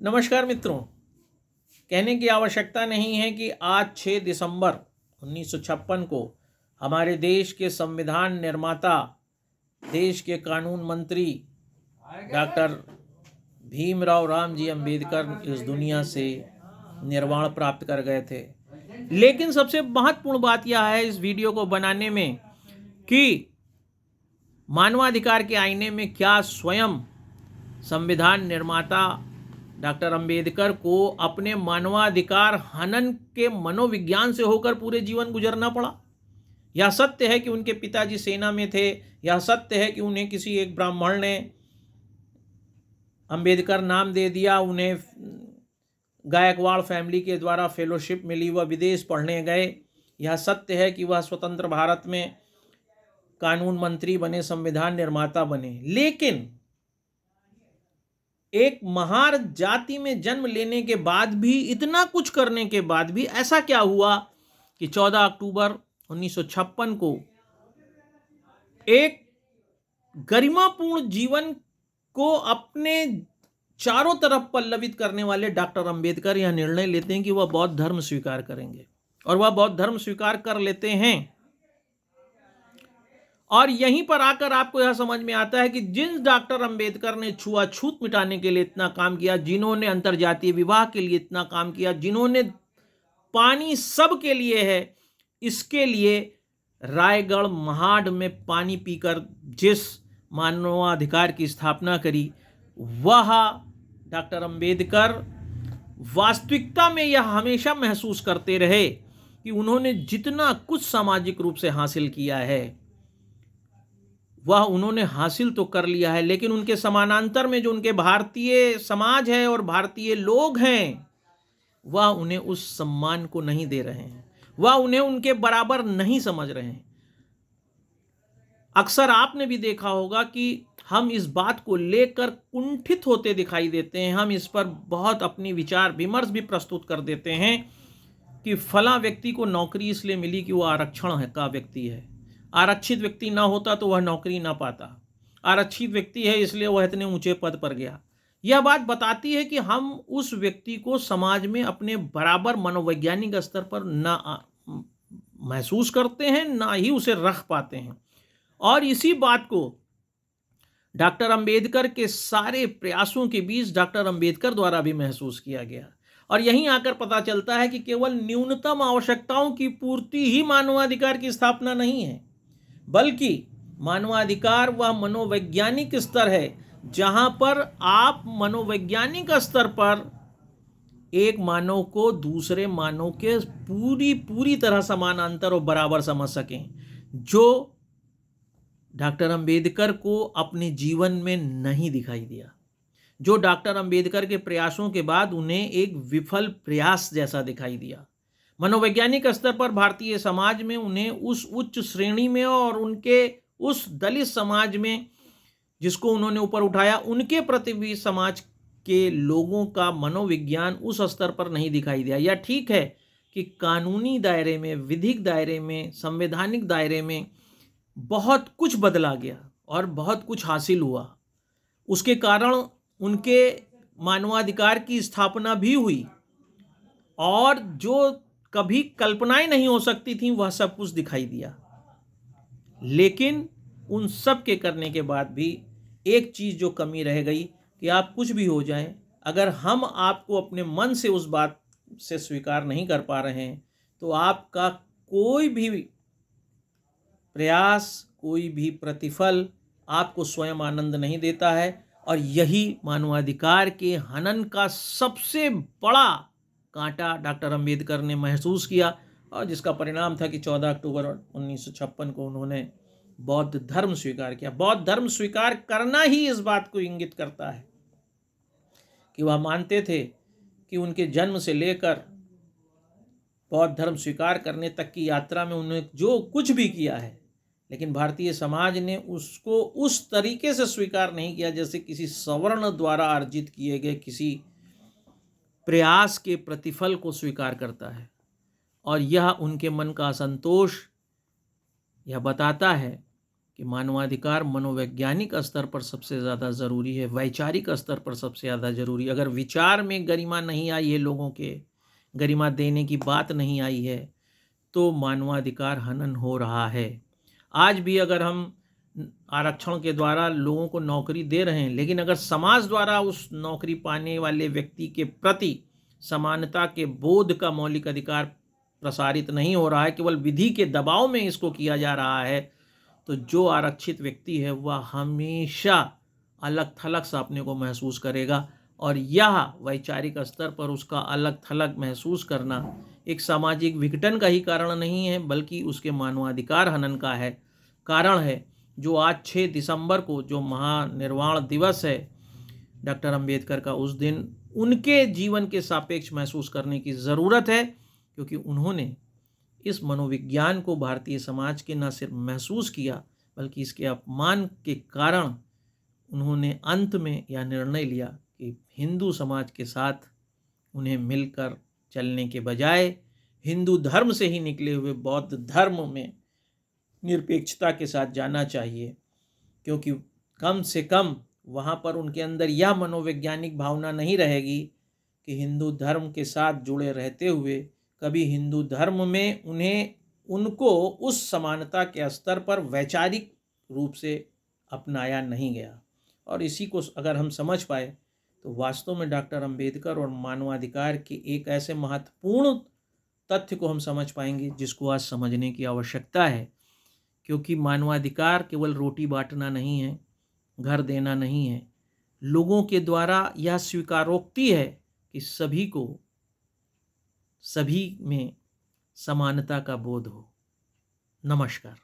नमस्कार मित्रों। कहने की आवश्यकता नहीं है कि आज 6 दिसंबर 1956 को हमारे देश के संविधान निर्माता, देश के कानून मंत्री डॉक्टर भीमराव रामजी अंबेडकर इस दुनिया से निर्वाण प्राप्त कर गए थे। लेकिन सबसे महत्वपूर्ण बात यह है इस वीडियो को बनाने में कि मानवाधिकार के आईने में क्या स्वयं संविधान निर्माता डॉक्टर अंबेडकर को अपने मानवाधिकार हनन के मनोविज्ञान से होकर पूरे जीवन गुजरना पड़ा। यह सत्य है कि उनके पिताजी सेना में थे। यह सत्य है कि उन्हें किसी एक ब्राह्मण ने अंबेडकर नाम दे दिया। उन्हें गायकवाड़ फैमिली के द्वारा फेलोशिप मिली, वह विदेश पढ़ने गए। यह सत्य है कि वह स्वतंत्र भारत में कानून मंत्री बने, संविधान निर्माता बने। लेकिन एक महार जाति में जन्म लेने के बाद भी, इतना कुछ करने के बाद भी ऐसा क्या हुआ कि 14 अक्टूबर 1956 को एक गरिमापूर्ण जीवन को अपने चारों तरफ पल्लवित करने वाले डॉक्टर अंबेडकर यह निर्णय लेते हैं कि वह बौद्ध धर्म स्वीकार करेंगे, और वह बौद्ध धर्म स्वीकार कर लेते हैं। और यहीं पर आकर आपको यह समझ में आता है कि जिन डॉक्टर अंबेडकर ने छुआछूत मिटाने के लिए इतना काम किया, जिन्होंने अंतरजातीय विवाह के लिए इतना काम किया, जिन्होंने पानी सब के लिए है, इसके लिए रायगढ़ महाड में पानी पीकर जिस मानवाधिकार की स्थापना करी, वह डॉक्टर अंबेडकर वास्तविकता में यह हमेशा महसूस करते रहे कि उन्होंने जितना कुछ सामाजिक रूप से हासिल किया है वह उन्होंने हासिल तो कर लिया है, लेकिन उनके समानांतर में जो उनके भारतीय समाज है और भारतीय लोग हैं, वह उन्हें उस सम्मान को नहीं दे रहे हैं, वह उन्हें उनके बराबर नहीं समझ रहे हैं। अक्सर आपने भी देखा होगा कि हम इस बात को लेकर कुंठित होते दिखाई देते हैं। हम इस पर बहुत अपनी विचार विमर्श भी प्रस्तुत कर देते हैं कि फला व्यक्ति को नौकरी इसलिए मिली कि वह आरक्षण है का व्यक्ति है, आरक्षित व्यक्ति ना होता तो वह नौकरी ना पाता, आरक्षित व्यक्ति है इसलिए वह इतने ऊंचे पद पर गया। यह बात बताती है कि हम उस व्यक्ति को समाज में अपने बराबर मनोवैज्ञानिक स्तर पर ना महसूस करते हैं, ना ही उसे रख पाते हैं। और इसी बात को डॉक्टर अंबेडकर के सारे प्रयासों के बीच डॉक्टर अंबेडकर द्वारा भी महसूस किया गया। और यहीं आकर पता चलता है कि केवल न्यूनतम आवश्यकताओं की पूर्ति ही मानवाधिकार की स्थापना नहीं है, बल्कि मानवाधिकार वह मनोवैज्ञानिक स्तर है जहां पर आप मनोवैज्ञानिक स्तर पर एक मानव को दूसरे मानव के पूरी तरह समानांतर और बराबर समझ सकें, जो डॉक्टर अंबेडकर को अपने जीवन में नहीं दिखाई दिया, जो डॉक्टर अंबेडकर के प्रयासों के बाद उन्हें एक विफल प्रयास जैसा दिखाई दिया। मनोवैज्ञानिक स्तर पर भारतीय समाज में उन्हें उस उच्च श्रेणी में और उनके उस दलित समाज में जिसको उन्होंने ऊपर उठाया, उनके प्रति भी समाज के लोगों का मनोविज्ञान उस स्तर पर नहीं दिखाई दिया। यह ठीक है कि कानूनी दायरे में, विधिक दायरे में, संवैधानिक दायरे में बहुत कुछ बदला गया और बहुत कुछ हासिल हुआ, उसके कारण उनके मानवाधिकार की स्थापना भी हुई, और जो कभी कल्पनाएं नहीं हो सकती थी वह सब कुछ दिखाई दिया। लेकिन उन सब के करने के बाद भी एक चीज़ जो कमी रह गई कि आप कुछ भी हो जाएं, अगर हम आपको अपने मन से उस बात से स्वीकार नहीं कर पा रहे हैं तो आपका कोई भी प्रयास, कोई भी प्रतिफल आपको स्वयं आनंद नहीं देता है। और यही मानवाधिकार के हनन का सबसे बड़ा कांटा डॉक्टर अंबेडकर ने महसूस किया, और जिसका परिणाम था कि 14 अक्टूबर 1956 को उन्होंने बौद्ध धर्म स्वीकार किया। बौद्ध धर्म स्वीकार करना ही इस बात को इंगित करता है कि वह मानते थे कि उनके जन्म से लेकर बौद्ध धर्म स्वीकार करने तक की यात्रा में उन्होंने जो कुछ भी किया है, लेकिन भारतीय समाज ने उसको उस तरीके से स्वीकार नहीं किया जैसे किसी सवर्ण द्वारा अर्जित किए गए किसी प्रयास के प्रतिफल को स्वीकार करता है। और यह उनके मन का असंतोष यह बताता है कि मानवाधिकार मनोवैज्ञानिक स्तर पर सबसे ज़्यादा ज़रूरी है, वैचारिक स्तर पर सबसे ज़्यादा ज़रूरी है। अगर विचार में गरिमा नहीं आई है, लोगों के गरिमा देने की बात नहीं आई है, तो मानवाधिकार हनन हो रहा है। आज भी अगर हम आरक्षण के द्वारा लोगों को नौकरी दे रहे हैं, लेकिन अगर समाज द्वारा उस नौकरी पाने वाले व्यक्ति के प्रति समानता के बोध का मौलिक अधिकार प्रसारित नहीं हो रहा है, केवल विधि के दबाव में इसको किया जा रहा है, तो जो आरक्षित व्यक्ति है वह हमेशा अलग थलग सा अपने को महसूस करेगा। और यह वैचारिक स्तर पर उसका अलग थलग महसूस करना एक सामाजिक विघटन का ही कारण नहीं है, बल्कि उसके मानवाधिकार हनन का है कारण है। जो आज 6 दिसंबर को जो महानिर्वाण दिवस है डॉक्टर अंबेडकर का, उस दिन उनके जीवन के सापेक्ष महसूस करने की ज़रूरत है, क्योंकि उन्होंने इस मनोविज्ञान को भारतीय समाज के न सिर्फ महसूस किया, बल्कि इसके अपमान के कारण उन्होंने अंत में यह निर्णय लिया कि हिंदू समाज के साथ उन्हें मिलकर चलने के बजाय हिंदू धर्म से ही निकले हुए बौद्ध धर्म में निरपेक्षता के साथ जाना चाहिए, क्योंकि कम से कम वहाँ पर उनके अंदर यह मनोवैज्ञानिक भावना नहीं रहेगी कि हिंदू धर्म के साथ जुड़े रहते हुए कभी हिंदू धर्म में उनको उस समानता के स्तर पर वैचारिक रूप से अपनाया नहीं गया। और इसी को अगर हम समझ पाए तो वास्तव में डॉक्टर अंबेडकर और मानवाधिकार के एक ऐसे महत्वपूर्ण तथ्य को हम समझ पाएंगे जिसको आज समझने की आवश्यकता है। क्योंकि मानवाधिकार केवल रोटी बांटना नहीं है, घर देना नहीं है, लोगों के द्वारा यह स्वीकारोक्ति है कि सभी में समानता का बोध हो। नमस्कार।